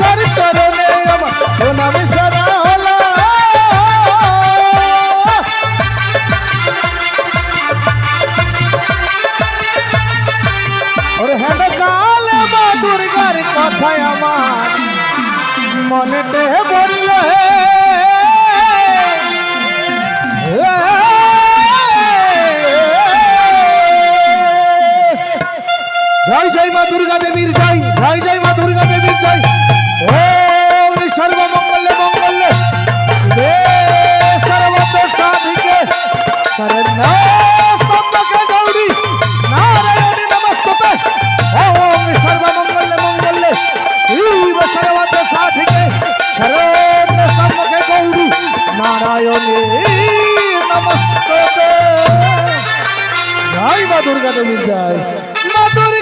দাসের চরণে আমার প্রণাম সারা হলো ওর হেড কালে মা দুর্গার কথায় আমার মনেতে পড়ল জয় জয় মা দুর্গা দেবীর জয় জয় জয় মা দুর্গা দেবীর জয় ওম সর্বমঙ্গলে মঙ্গলে সর্বত সাধিকে শরণ্য